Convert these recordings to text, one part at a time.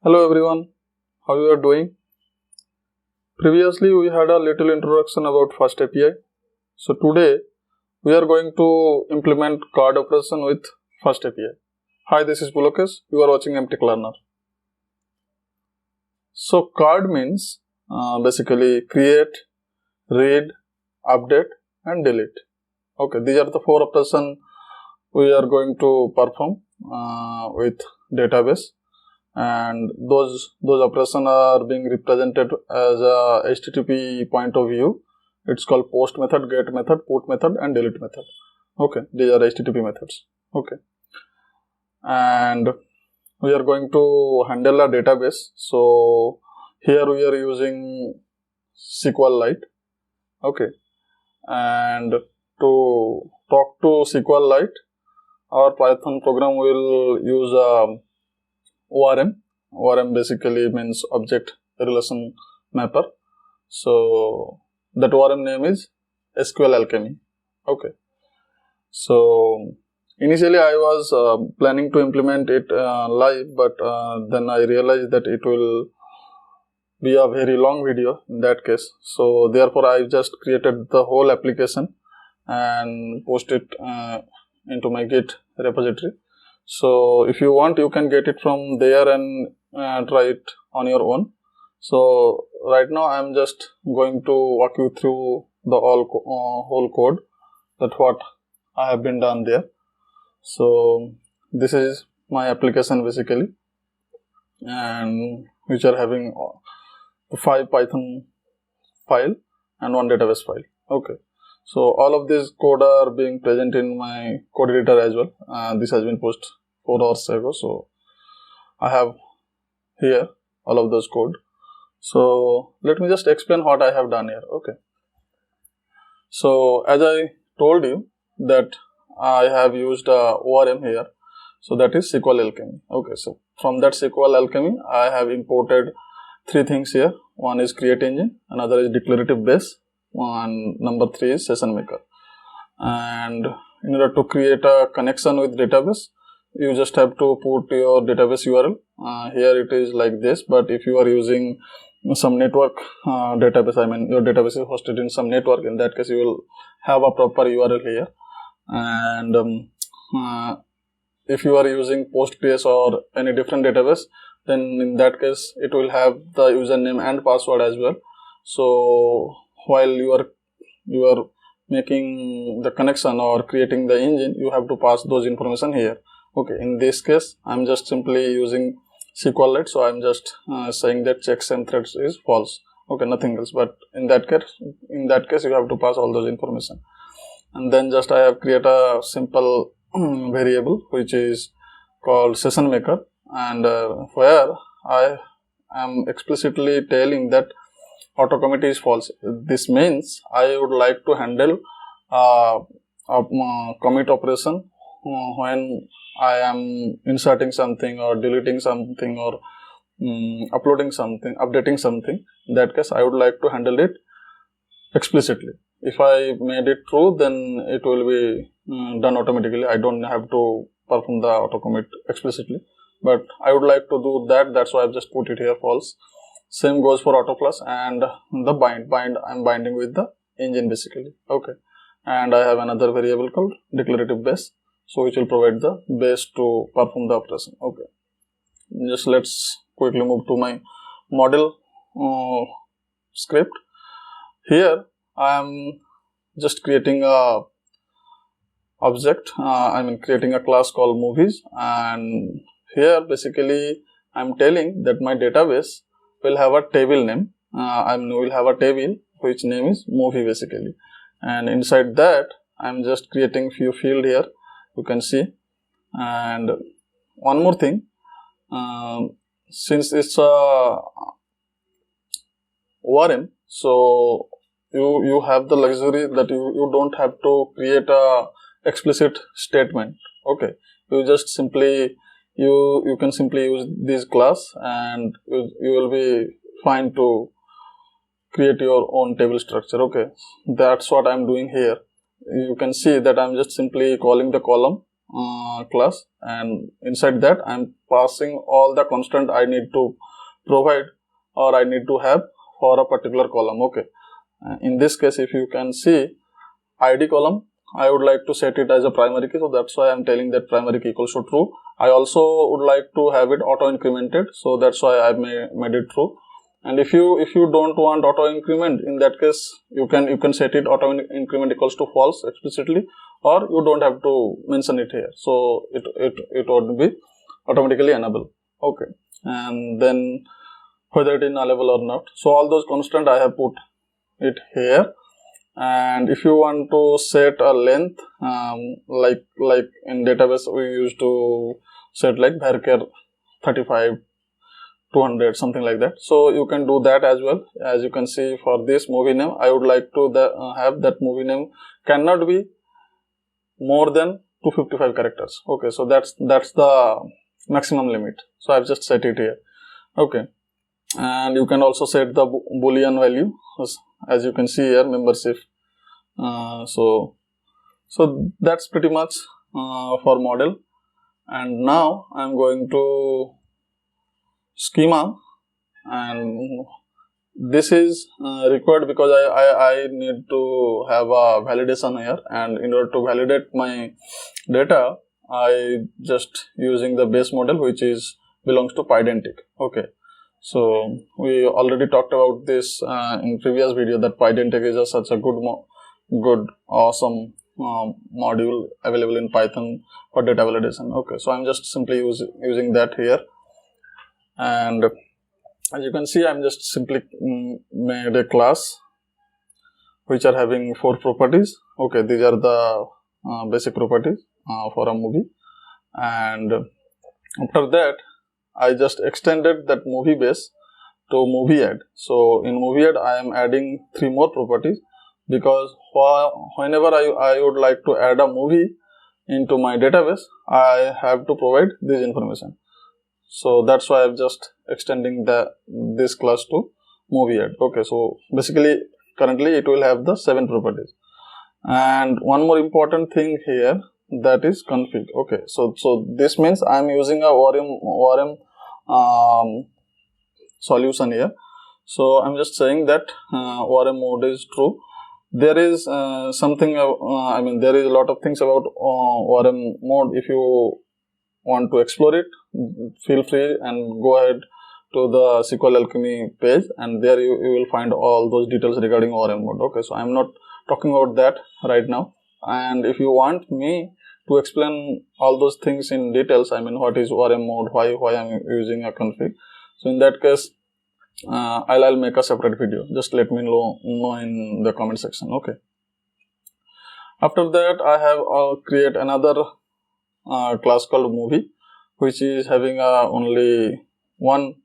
Hello everyone, how you are doing? Previously we had a little introduction about FASTAPI. So today we are going to implement CRUD operation with FASTAPI. Hi, this is Pulokesh. You are watching MTech Learner. So CRUD means basically create, read, update and delete. Okay, these are the four operations we are going to perform with database. And those operations are being represented as a HTTP point of view. It's called post method, get method, put method and delete method. Okay, these are HTTP methods. Okay, and we are going to handle a database. So here we are using SQLite. Okay, and to talk to SQLite, our Python program will use ORM. ORM basically means object relation mapper. So that ORM name is SQLAlchemy. Okay. So initially I was planning to implement it live, but then I realized that it will be a very long video in that case. So therefore I just created the whole application and post it into my Git repository. So if you want, you can get it from there and try it on your own. So right now I am just going to walk you through the whole code, that what I have been done there. So this is my application basically, and which are having 5 Python file and 1 database file. Okay. So all of these code are being present in my code editor as well. This has been posted 4 hours ago. So I have here all of those code. So let me just explain what I have done here. Okay. So as I told you that I have used ORM here. So that is SQLAlchemy. Okay. So from that SQLAlchemy, I have imported 3 things here. One is create engine, another is declarative base, and number 3 is session maker. And in order to create a connection with database, you just have to put your database URL. Here it is like this, but if you are using some network database, I mean your database is hosted in some network, in that case you will have a proper URL here. And if you are using Postgres or any different database, then in that case it will have the username and password as well. So while you are making the connection or creating the engine, you have to pass those information here. Okay, in this case I'm just simply using SQLite, so I'm just saying that checksum threads is false. Okay, nothing else. But in that case you have to pass all those information. And then just I have created a simple variable which is called session maker, and where I am explicitly telling that auto commit is false. This means I would like to handle a commit operation when I am inserting something or deleting something or uploading something, updating something. In that case I would like to handle it explicitly. If I made it true, then it will be done automatically. I don't have to perform the auto commit explicitly, but I would like to do that. That's why I've just put it here false. Same goes for auto plus and the bind. I'm binding with the engine basically. Okay, and I have another variable called declarative base, so which will provide the base to perform the operation. Okay, just let's quickly move to my model script. Here I am just creating a object, creating a class called movies, and here basically I'm telling that my database will have a table name. Will have a table which name is movie basically, and inside that I'm just creating few field here, you can see. And one more thing, since it's a ORM, so you have the luxury that you don't have to create a explicit statement. Okay, you just simply you can simply use this class and you will be fine to create your own table structure. Okay, that's what I'm doing here. You can see that I'm just simply calling the column class, and inside that I'm passing all the constant I need to provide or I need to have for a particular column. Okay, in this case, if you can see id column, I would like to set it as a primary key, so that's why I'm telling that primary key equals to true. I also would like to have it auto incremented, so that's why I made it true. And if you don't want auto increment, in that case you can set it auto increment equals to false explicitly, or you don't have to mention it here, so it would be automatically enabled. Okay, and then whether it is nullable or not, so all those constant I have put it here. And if you want to set a length, like in database we used to set like varchar 35, 200, something like that, so you can do that as well. As you can see, for this movie name, I would like to have that movie name cannot be more than 255 characters. Okay, so that's the maximum limit, so I've just set it here. Okay, and you can also set the boolean value, as you can see here, membership. So that's pretty much for model. And now I'm going to schema, and this is required because I need to have a validation here, and in order to validate my data, I just using the base model, which is belongs to Pydantic. Okay, so we already talked about this in previous video, that Pydantic is such a good awesome module available in Python for data validation. Okay, so I'm just simply using that here, and as you can see, I'm just simply made a class which are having 4 properties. Okay, these are the basic properties for a movie, and after that I just extended that movie base to movie add. So in movie add I am adding 3 more properties, because whenever I would like to add a movie into my database, I have to provide this information. So that's why I'm just extending this class to movie add. Okay, so basically currently it will have the 7 properties. And one more important thing here, that is config. Okay, so this means I'm using a ORM solution here. So I'm just saying that ORM mode is true. There is something, there is a lot of things about ORM mode. If you want to explore it, feel free and go ahead to the SQLAlchemy page, and there you will find all those details regarding ORM mode. Okay, so I'm not talking about that right now. And if you want me to explain all those things in details, what is ORM mode, why I'm using a config, so in that case I'll make a separate video. Just let me know in the comment section. Okay, after that I have create another class called movie, which is having only one,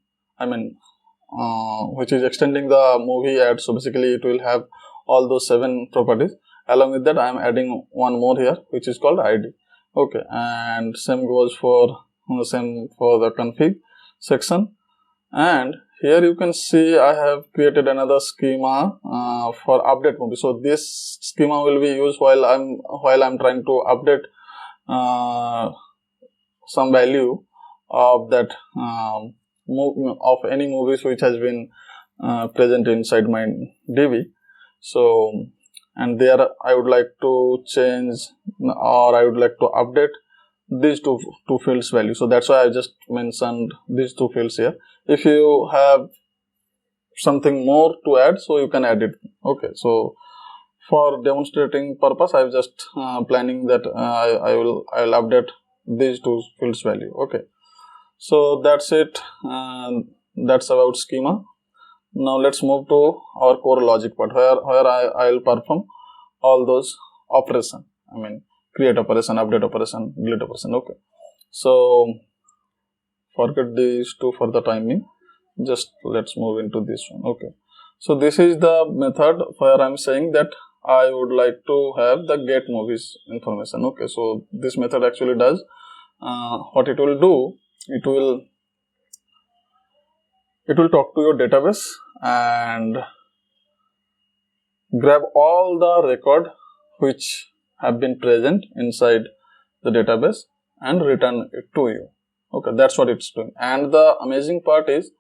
which is extending the movie add. So basically it will have all those 7 properties. Along with that, I am adding one more here, which is called id. Okay, and same goes for the config section. And here you can see I have created another schema for update movie. So this schema will be used while I'm trying to update some value of that of any movies which has been present inside my DB. So, and there I would like to change, or I would like to update these two fields value. So that's why I just mentioned these 2 fields here. If you have something more to add, so you can add it. Okay, so for demonstrating purpose, I'm just planning that I'll update these 2 fields value. Okay, so that's it. That's about schema. Now let's move to our core logic part, where I'll perform all those operation. Create operation, update operation, delete operation. Okay, so forget these 2 for the timing. Just let's move into this one. Okay, so this is the method where I'm saying that I would like to have the get movies information. Okay, so this method actually does what it will do. It will talk to your database and grab all the record which have been present inside the database and return it to you. Okay, that's what it's doing. And the amazing part is,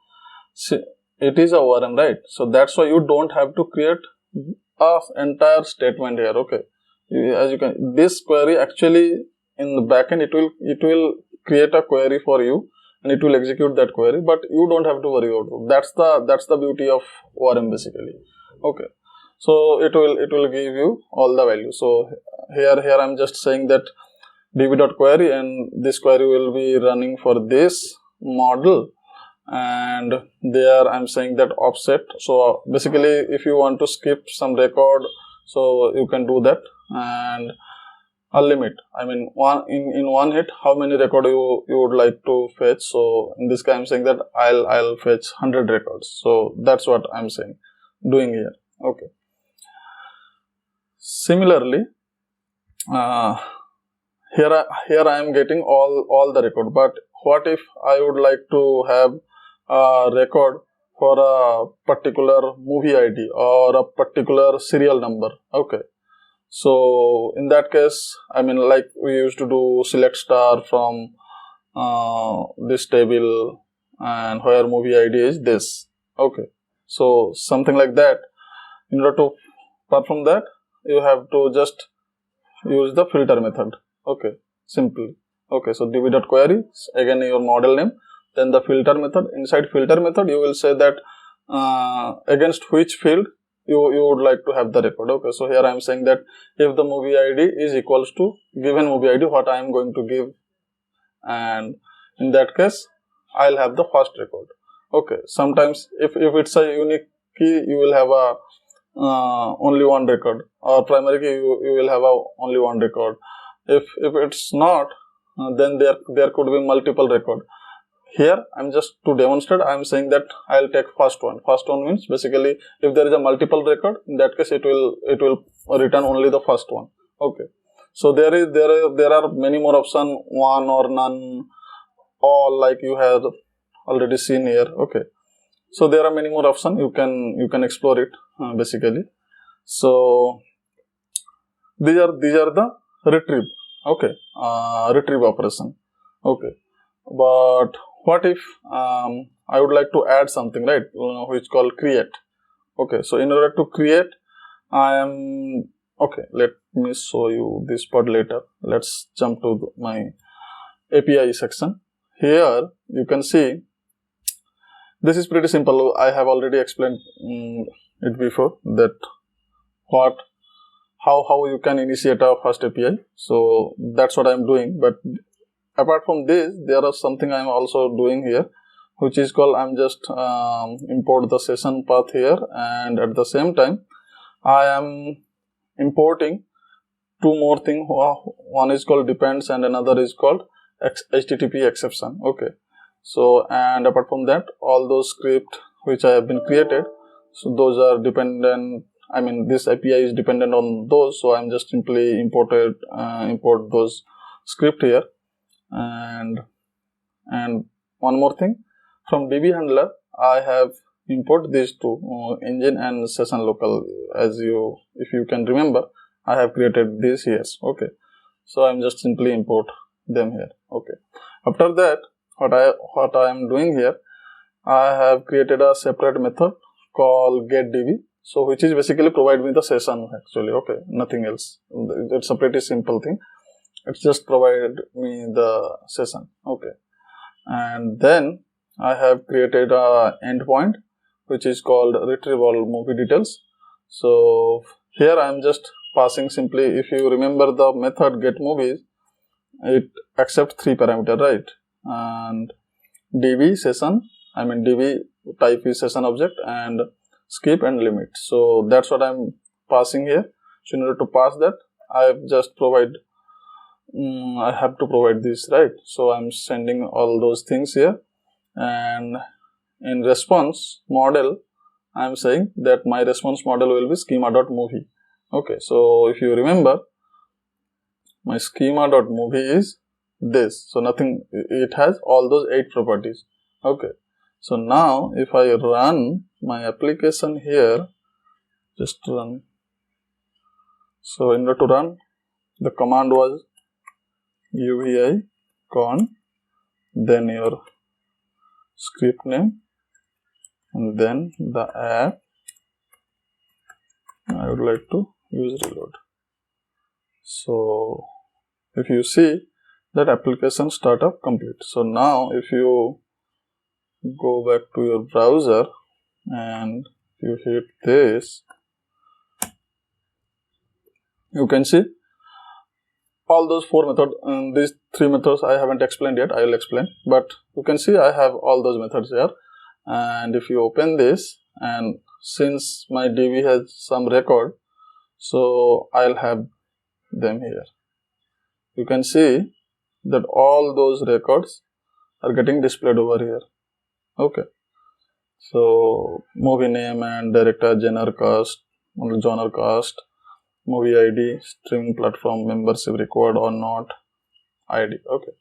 it is a ORM, right? So that's why you don't have to create a entire statement here. Okay, as you can, this query actually in the backend it will create a query for you and it will execute that query, but you don't have to worry about it. That's the beauty of ORM basically. Okay, so it will give you all the values. So here I'm just saying that db.query, and this query will be running for this model, and there I'm saying that offset. So basically if you want to skip some record, so you can do that, and a limit, I mean in one hit how many record you would like to fetch. So in this case I'm saying that I'll fetch 100 records. So that's what I'm saying, doing here. Okay, similarly here I am getting all the record, but what if I would like to have a record for a particular movie ID or a particular serial number? Okay, so in that case, I mean, like we used to do select star from this table, and where movie ID is this. Okay, so something like that. In order to perform that, you have to just use the filter method. Okay, simply. Okay, so db.query, again your model name, then the filter method. Inside filter method, you will say that against which field you would like to have the record. Okay, so here I am saying that if the movie ID is equals to given movie ID, what I am going to give, and in that case I'll have the first record. Okay, sometimes if it's a unique key, you will have a only one record, or primary key you will have only one record. If it's not, then there could be multiple record. Here I'm just to demonstrate, I'm saying that I'll take first one. First one means basically if there is a multiple record, in that case it will return only the first one. Okay, so there are many more options, one or none, all, like you have already seen here. Okay, so there are many more options, you can explore it basically. So these are the retrieve. Okay, retrieve operation. Okay, but what if I would like to add something, right, which called create. Okay, so in order to create, okay, let me show you this part later. Let's jump to my API section. Here you can see this is pretty simple. I have already explained it before, that how you can initiate a fast API. So that's what I'm doing. But apart from this, there is something I'm also doing here, which is called, I'm just import the session path here, and at the same time I am importing two more things. One is called depends and another is called HTTP exception. Okay, so and apart from that, all those scripts which I have been created, so those are dependent, I mean this API is dependent on those, so I'm just simply import those script here. And one more thing, from DB handler I have import these two, engine and session local. If you can remember, I have created these here. Okay, so I'm just simply import them here. Okay, after that, what I am doing here, I have created a separate method called getDB, so which is basically provide me the session actually. Okay, nothing else. It's a pretty simple thing. It's just provided me the session. Okay, and then I have created a endpoint which is called retrieve all movie details. So here I am just passing simply, if you remember the method get movies, it accepts three parameters, right? And DB session, I mean DB type is session object, and skip and limit. So that's what I'm passing here. So in order to pass that, I have just I have to provide this, right? So I'm sending all those things here, and in response model I'm saying that my response model will be schema.movie. Okay, so if you remember, my schema.movie is this. So nothing, it has all those 8 properties. Okay, so now if I run my application here, just run. So in order to run, the command was UVI con, then your script name, and then the app. I would like to use reload. So if you see that application startup complete. So now if you go back to your browser and you hit this, you can see all those four methods. These three methods I haven't explained yet, I will explain, but you can see I have all those methods here. And if you open this, and since my DB has some record, so I'll have them here. You can see that all those records are getting displayed over here. Okay. So movie name and director, genre cast, movie ID, streaming platform, membership required or not, ID. Okay.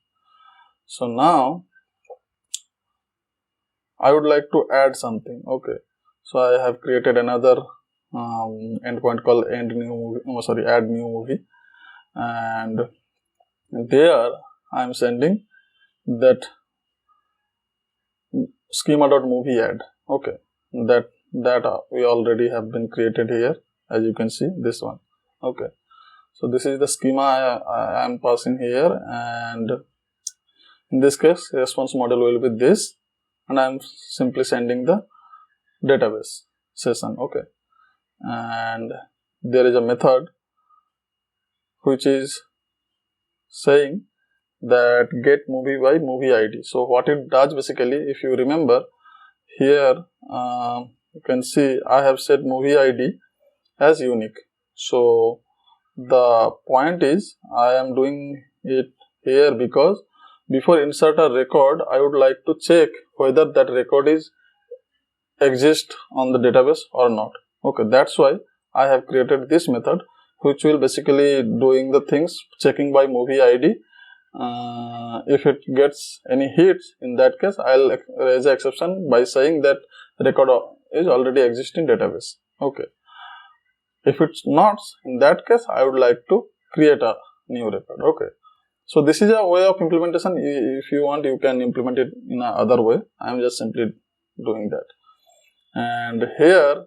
So now I would like to add something. Okay. So I have created another endpoint called add new movie, and there I am sending that schema.movie add. Okay, that we already have been created here, as you can see, this one. Okay, so this is the schema I am passing here, and in this case response model will be this, and I am simply sending the database session. Okay, and there is a method which is saying that get movie by movie ID. So what it does basically, if you remember here, you can see I have set movie ID as unique. So the point is I am doing it here because before insert a record, I would like to check whether that record is exist on the database or not. Okay, that's why I have created this method, which will basically doing the things checking by movie ID. If it gets any hits, in that case I'll raise an exception by saying that record is already existing database. Okay, if it's not, in that case I would like to create a new record. Okay, so this is a way of implementation. If you want, you can implement it in another way. I am just simply doing that. And here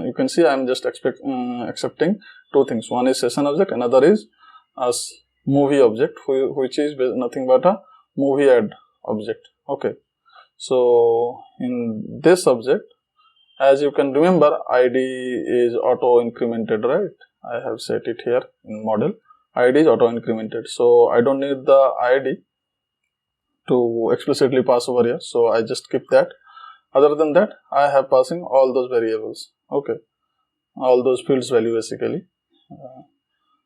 you can see I am just accepting two things. One is session object, another is movie object, which is nothing but a movie add object. Okay, so in this object, as you can remember, ID is auto incremented, right? I have set it here in model. ID is auto incremented, so I don't need the ID to explicitly pass over here, so I just keep that. Other than that, I have passing all those variables. Okay, all those fields value basically.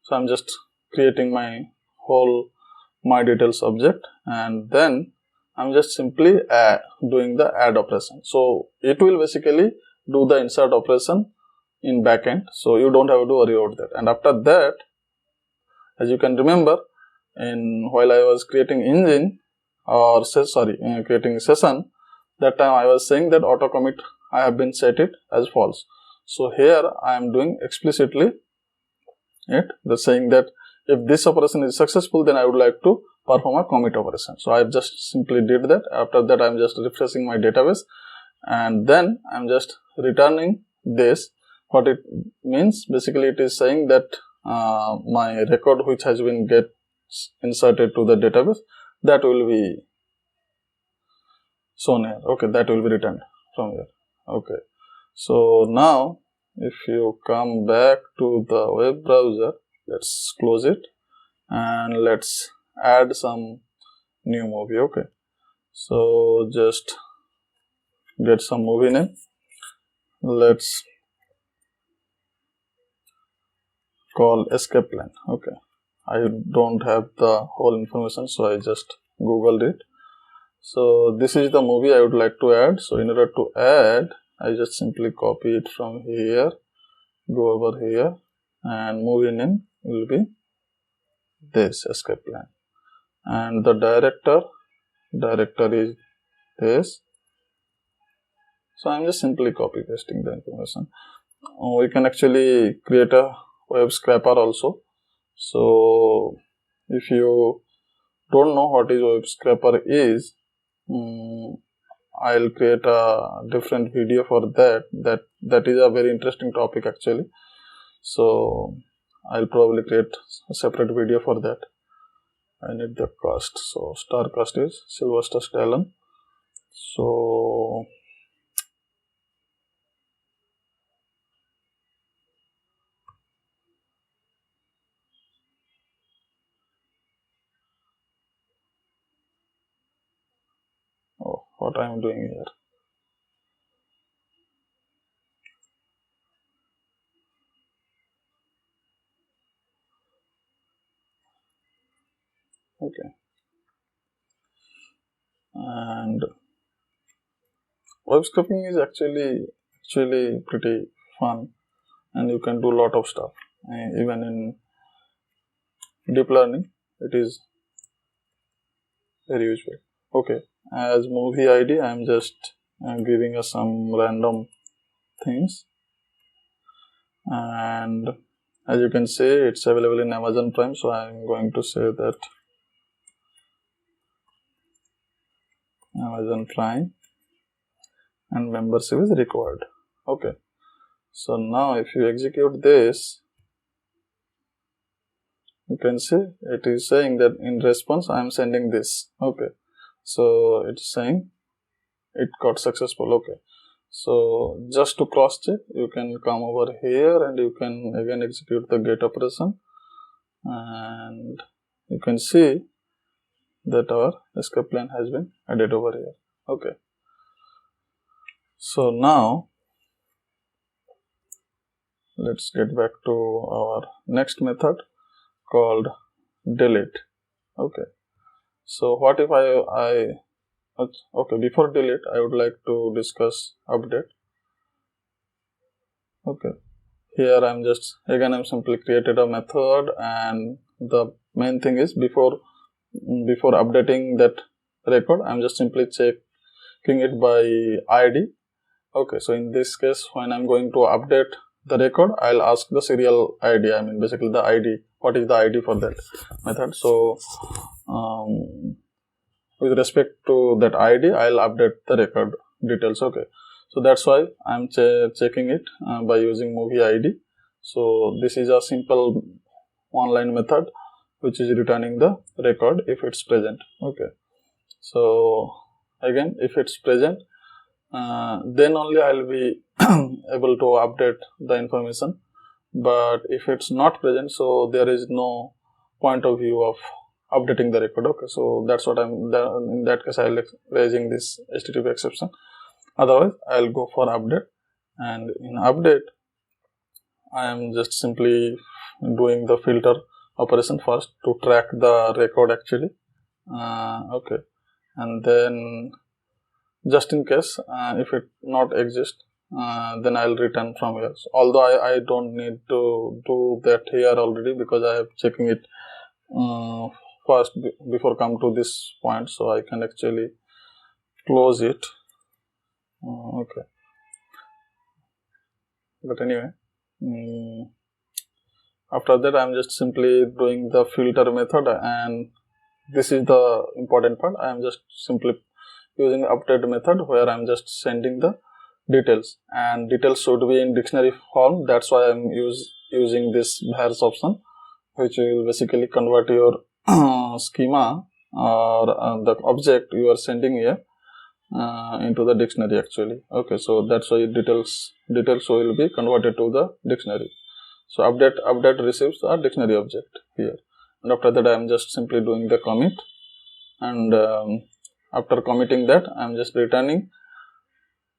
So I'm just creating my whole my details object, and then I'm just simply doing the add operation. So it will basically do the insert operation in backend, so you don't have to worry about that. And after that, as you can remember, while I was creating engine or creating session, that time I was saying that auto commit I have been set it as false. So here I am doing explicitly the saying that if this operation is successful, then I would like to perform a commit operation. So I just simply did that. After that, I am just refreshing my database, and then I am just returning this. What it means, basically it is saying that my record which has been inserted to the database, that will be shown here. Okay, that will be returned from here. Okay, so now if you come back to the web browser, let's close it and let's add some new movie. Okay, so just get some movie name. Let's call escape plan. Okay, I don't have the whole information, so I just googled it. So this is the movie I would like to add. So in order to add, I just simply copy it from here, go over here, and movie name will be this escape plan, and the director is this. So I'm just simply copy pasting the information. We can actually create a web scraper also. So if you don't know what is web scraper is, I'll create a different video for that. That is a very interesting topic actually. So I'll probably create a separate video for that. I need the cast. So star cast is Sylvester Stallone. So what I am doing here. Okay. And web scraping is actually pretty fun, and you can do a lot of stuff. Even in deep learning, it is very useful. Okay, as movie ID, I am just giving us some random things, and as you can see, it's available in Amazon Prime. So I am going to say that Amazon Prime and membership is required. Okay, so now if you execute this, you can see it is saying that in response I am sending this. Okay, so it's saying it got successful. Okay, so just to cross check, you can come over here and you can again execute the get operation, and you can see that our escape plan has been added over here. Okay, so now let's get back to our next method called delete. Okay, so what if okay, before delete I would like to discuss update. Okay, here I'm simply created a method, and the main thing is before updating that record, I'm just simply checking it by ID. Okay, so in this case, when I'm going to update the record, I'll ask the serial ID. I mean, basically the ID. What is the ID for that method? So with respect to that ID, I'll update the record details. Okay, so that's why I'm checking it by using movie ID. So this is a simple one-line method which is returning the record if it's present. Okay, so again, if it's present, then only I'll be able to update the information. But if it's not present, so there is no point of view of updating the record. Okay, so that's what in that case I'll raising this HTTP exception. Otherwise I'll go for update, and in update I am just simply doing the filter operation first to track the record actually. Okay, and then just in case if it not exist, then I'll return from here. So although I don't need to do that here already because I have checking it first before come to this point, so I can actually close it. Okay, but anyway, after that I'm just simply doing the filter method, and this is the important part. I am just simply using the update method where I'm just sending the details, and details should be in dictionary form. That's why I'm using this vars option, which will basically convert your schema or the object you are sending here into the dictionary actually. Okay, so that's why details will be converted to the dictionary. So update receives a dictionary object here, and after that I'm just simply doing the commit, and after committing that I'm just returning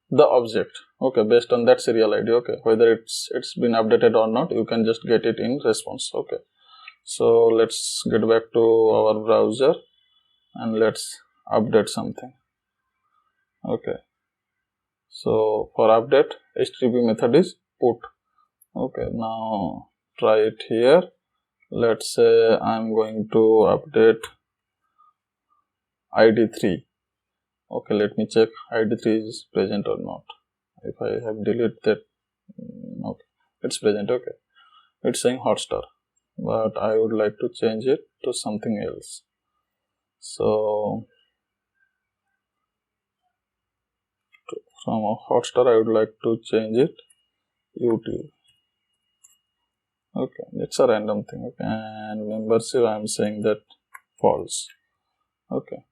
the object, okay, based on that serial ID. Okay, whether it's been updated or not, you can just get it in response. Okay, so let's get back to our browser and let's update something. Okay, so for update, HTTP method is put. Okay, now try it here. Let's say I'm going to update ID3. Okay, let me check ID3 is present or not. If I have deleted that, okay, it's present. Okay, it's saying Hotstar. but I would like to change it to something else. So from a Hotstar I would like to change it YouTube. Okay, it's a random thing. Okay, and membership I am saying that false. Okay,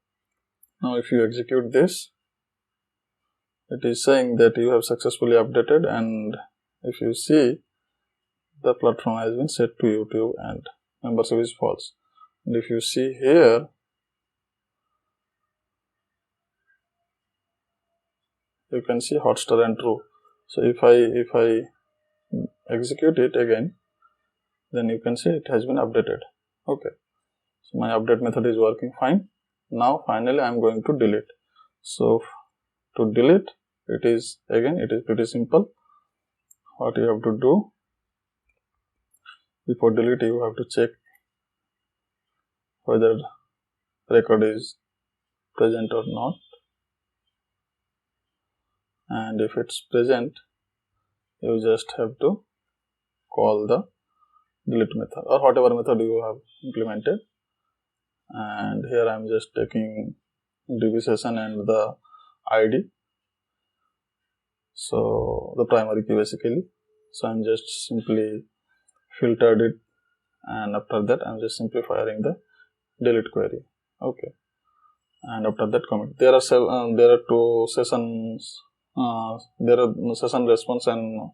now if you execute this, it is saying that you have successfully updated, and if you see, the platform has been set to YouTube and membership is false. And if you see here, you can see Hotstar and true. So if I execute it again, then you can see it has been updated. Okay, so my update method is working fine. Now finally I am going to delete. So to delete, it is pretty simple. What you have to do, before delete, you have to check whether record is present or not, and if it's present, you just have to call the delete method or whatever method you have implemented. And here I am just taking DB session and the ID, so the primary key basically. So I'm just simply filtered it, and after that I'm just simply firing the delete query. Okay, and after that commit. There are two sessions. There are session response and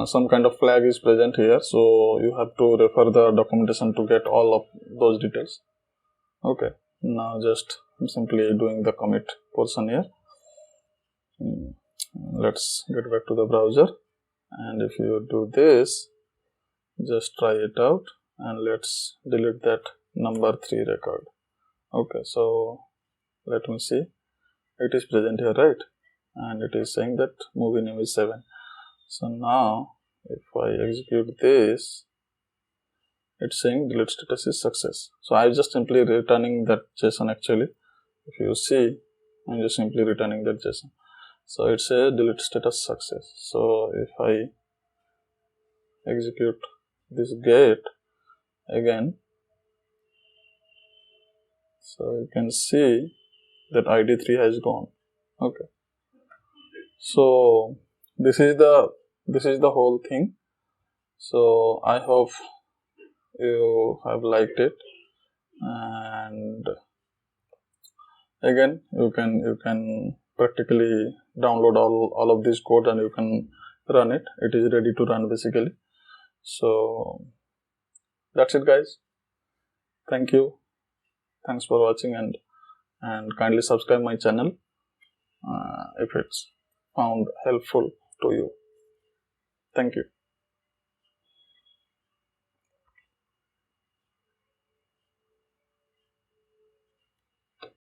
some kind of flag is present here, so you have to refer the documentation to get all of those details. Okay, now just simply doing the commit portion here. Let's get back to the browser, and if you do this, just try it out, and let's delete that number 3 record. Okay, so let me see, it is present here, right? And it is saying that movie name is 7. So now if I execute this, it's saying delete status is success. So I just simply returning that JSON actually. If you see, I'm just simply returning that JSON. So it's a delete status success. So if I execute this get again, so you can see that ID3 has gone. Okay. So this is the whole thing. So I hope you have liked it, and again you can practically download all of this code and you can run it. It is ready to run basically. So that's it, guys. Thank you, thanks for watching, and kindly subscribe my channel if it's found helpful to you. Thank you.